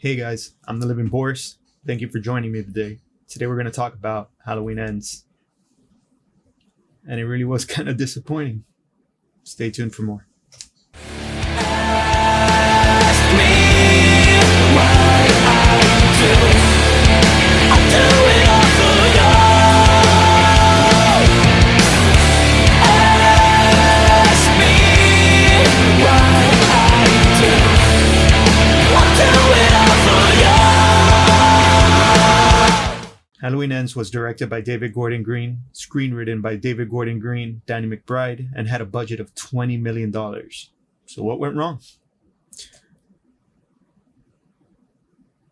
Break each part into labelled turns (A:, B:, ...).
A: Hey guys, I'm the Living Boris. Thank you for joining me today. Today we're going to talk about Halloween Ends. And it really was kind of disappointing. Stay tuned for more.
B: Ask me what I do. I'll do it all for you. Ask me what I do. I'll do it all for you.
A: Halloween Ends was directed by David Gordon Green, screenwritten by David Gordon Green, Danny McBride, and had a budget of $20 million. So what went wrong?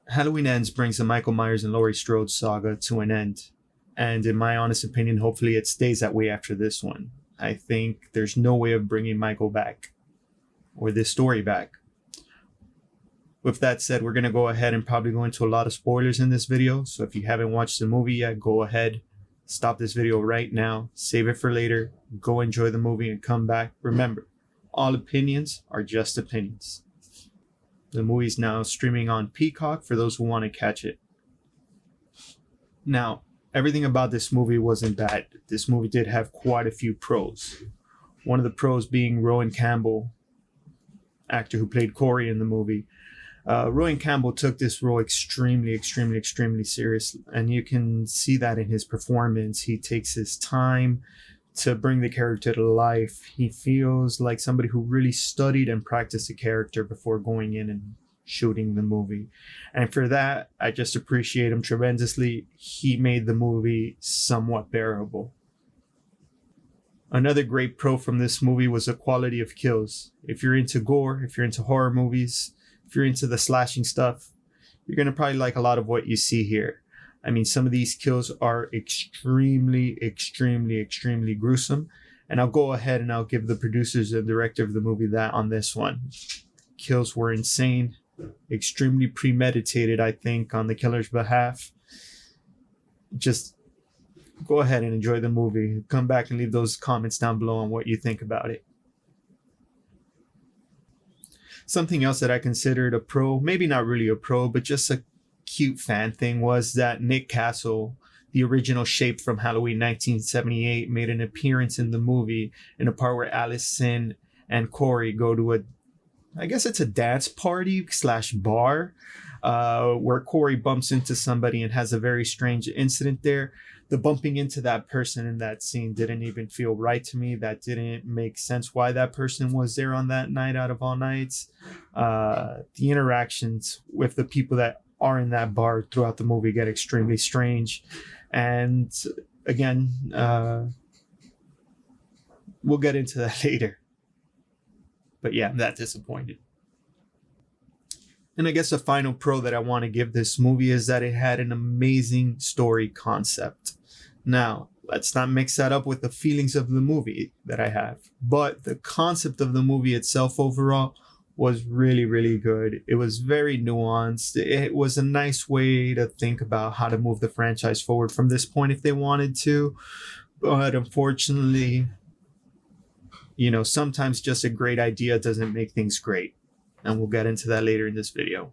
A: Halloween Ends brings the Michael Myers and Laurie Strode saga to an end. And in my honest opinion, hopefully it stays that way after this one. I think there's no way of bringing Michael back or this story back. With that said, we're going to go ahead and probably go into a lot of spoilers in this video. So if you haven't watched the movie yet, go ahead, stop this video right now, save it for later, go enjoy the movie and come back. Remember, all opinions are just opinions. The movie's now streaming on Peacock for those who want to catch it. Now, everything about this movie wasn't bad. This movie did have quite a few pros. One of the pros being Rowan Campbell, actor who played Corey in the movie. Rowan Campbell took this role extremely seriously, and you can see that in his performance. He takes his time to bring the character to life. He feels like somebody who really studied and practiced the character before going in and shooting the movie. And for that, I just appreciate him tremendously. He made the movie somewhat bearable. Another great pro from this movie was the quality of kills. If you're into gore, if you're into horror movies, if you're into the slashing stuff, you're going to probably like a lot of what you see here. I mean, some of these kills are extremely gruesome. And I'll go ahead and I'll give the producers and director of the movie that on this one. Kills were insane, extremely premeditated, I think, on the killer's behalf. Just go ahead and enjoy the movie. Come back and leave those comments down below on what you think about it. Something else that I considered a pro, maybe not really a pro, but just a cute fan thing, was that Nick Castle, the original Shape from Halloween 1978, made an appearance in the movie in a part where Allison and Corey go to I guess it's a dance party / bar, where Corey bumps into somebody and has a very strange incident there. The bumping into that person in that scene didn't even feel right to me. That didn't make sense why that person was there on that night out of all nights. The interactions with the people that are in that bar throughout the movie get extremely strange. And again, we'll get into that later. But yeah, I'm that disappointed. And I guess the final pro that I want to give this movie is that it had an amazing story concept. Now, let's not mix that up with the feelings of the movie that I have. But the concept of the movie itself overall was really good. It was very nuanced. It was a nice way to think about how to move the franchise forward from this point if they wanted to. But unfortunately, sometimes just a great idea doesn't make things great. And we'll get into that later in this video.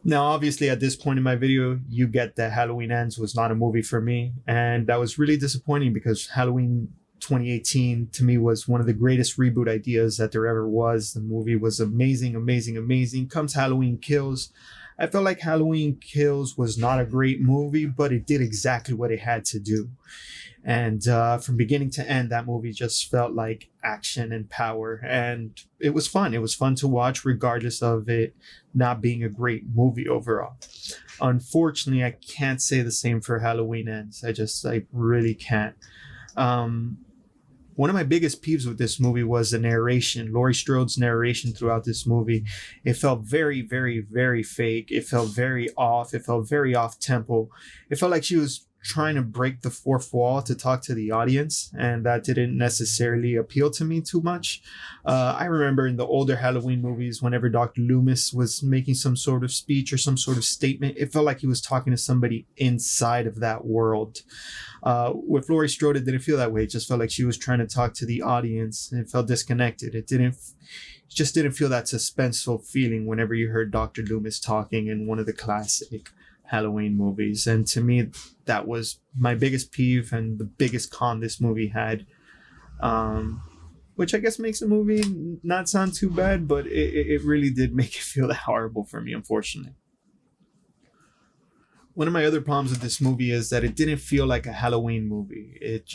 A: Now, obviously, at this point in my video, you get that Halloween Ends was not a movie for me. And that was really disappointing because Halloween 2018, to me, was one of the greatest reboot ideas that there ever was. The movie was amazing. Comes Halloween Kills. I felt like Halloween Kills was not a great movie, but it did exactly what it had to do. And from beginning to end, that movie just felt like action and power. And it was fun. It was fun to watch, regardless of it not being a great movie overall. Unfortunately, I can't say the same for Halloween Ends. I really can't. One of my biggest peeves with this movie was the narration. Laurie Strode's narration throughout this movie. It felt very fake. It felt very off. It felt very off tempo. It felt like she was trying to break the fourth wall to talk to the audience, and that didn't necessarily appeal to me too much. I remember in the older Halloween movies, whenever Dr. Loomis was making some sort of speech or some sort of statement, it felt like he was talking to somebody inside of that world. With Laurie Strode, it didn't feel that way. It just felt like she was trying to talk to the audience, and it felt disconnected. just didn't feel that suspenseful feeling whenever you heard Dr. Loomis talking in one of the classic Halloween movies. And to me, that was my biggest peeve and the biggest con this movie had. Which I guess makes the movie not sound too bad, but it really did make it feel that horrible for me, unfortunately. One of my other problems with this movie is that it didn't feel like a Halloween movie. It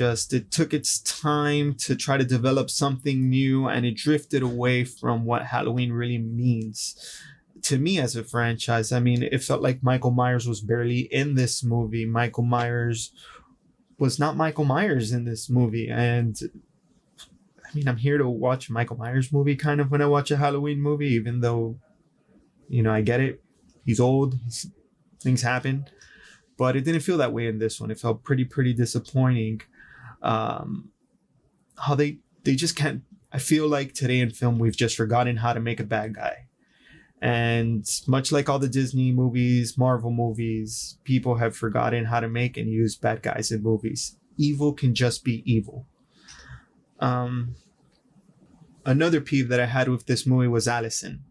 A: took its time to try to develop something new, and it drifted away from what Halloween really means to me as a franchise. I mean, it felt like Michael Myers was barely in this movie. Michael Myers was not Michael Myers in this movie. And I mean, I'm here to watch a Michael Myers movie kind of when I watch a Halloween movie, even though, I get it. He's old. Things happen. But it didn't feel that way in this one. It felt pretty disappointing. How they just can't. I feel like today in film, we've just forgotten how to make a bad guy. And much like all the Disney movies, Marvel movies, people have forgotten how to make and use bad guys in movies. Evil can just be evil. Another peeve that I had with this movie was Allison.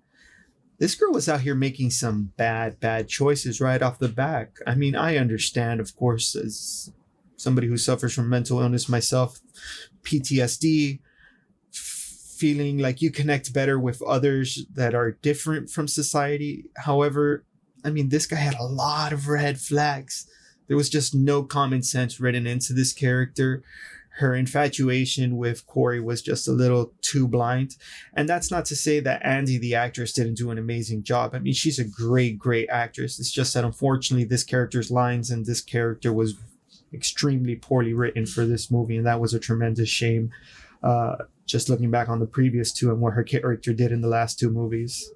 A: This girl was out here making some bad choices right off the bat. I mean, I understand, of course, as somebody who suffers from mental illness myself, PTSD, feeling like you connect better with others that are different from society. However, I mean, this guy had a lot of red flags. There was just no common sense written into this character. Her infatuation with Corey was just a little too blind. And that's not to say that Andy, the actress, didn't do an amazing job. I mean, she's a great actress. It's just that unfortunately this character's lines and this character was extremely poorly written for this movie. And that was a tremendous shame. Just looking back on the previous two and what her character did in the last two movies.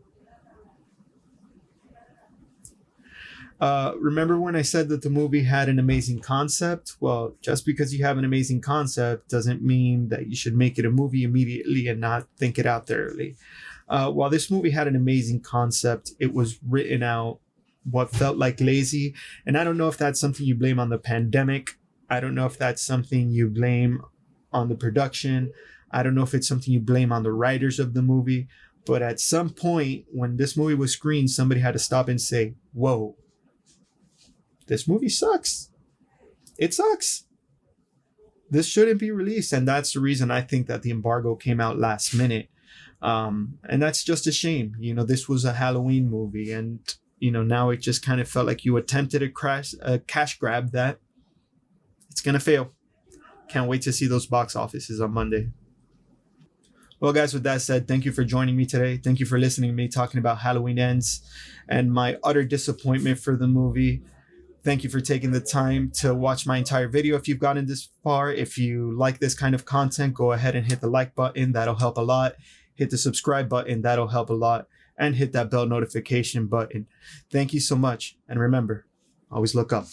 A: Remember when I said that the movie had an amazing concept? Well, just because you have an amazing concept doesn't mean that you should make it a movie immediately and not think it out thoroughly. While this movie had an amazing concept, it was written out what felt like lazy. And I don't know if that's something you blame on the pandemic. I don't know if that's something you blame on the production. I don't know if it's something you blame on the writers of the movie. But at some point when this movie was screened, somebody had to stop and say, whoa. This movie sucks. It sucks. This shouldn't be released. And that's the reason I think that the embargo came out last minute. And that's just a shame. This was a Halloween movie. And, now it just kind of felt like you attempted a cash grab that it's going to fail. Can't wait to see those box offices on Monday. Well, guys, with that said, thank you for joining me today. Thank you for listening to me talking about Halloween Ends and my utter disappointment for the movie. Thank you for taking the time to watch my entire video. If you've gotten this far, if you like this kind of content, go ahead and hit the like button. That'll help a lot. Hit the subscribe button. That'll help a lot. And hit that bell notification button. Thank you so much. And remember, always look up.